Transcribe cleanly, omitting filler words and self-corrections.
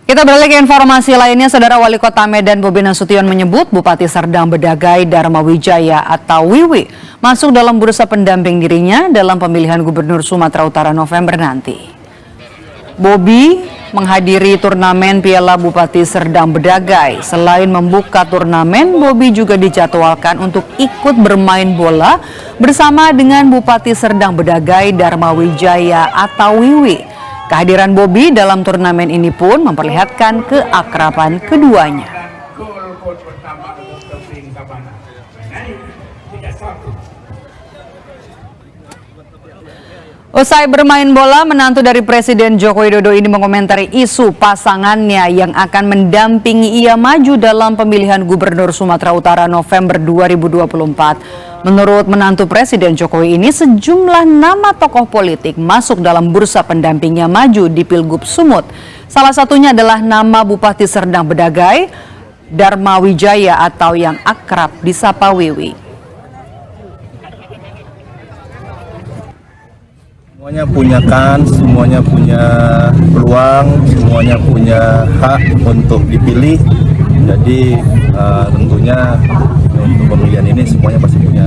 Kita beralih ke informasi lainnya, Saudara Wali Kota Medan Bobi Nasution menyebut Bupati Serdang Bedagai Dharma Wijaya atau Wiwi masuk dalam bursa pendamping dirinya dalam pemilihan Gubernur Sumatera Utara November nanti. Bobi menghadiri turnamen Piala Bupati Serdang Bedagai. Selain membuka turnamen, Bobi juga dijadwalkan untuk ikut bermain bola bersama dengan Bupati Serdang Bedagai Dharma Wijaya atau Wiwi. Kehadiran Bobi dalam turnamen ini pun memperlihatkan keakraban keduanya. Usai bermain bola, menantu dari Presiden Joko Widodo ini mengomentari isu pasangannya yang akan mendampingi ia maju dalam pemilihan Gubernur Sumatera Utara November 2024. Menurut menantu Presiden Jokowi ini, sejumlah nama tokoh politik masuk dalam bursa pendampingnya maju di Pilgub Sumut. Salah satunya adalah nama Bupati Serdang Bedagai, Dharma Wijaya atau yang akrab disapa Wiwi. Semuanya punya kans, semuanya punya peluang, semuanya punya hak untuk dipilih. Jadi tentunya untuk pemilihan ini semuanya pasti punya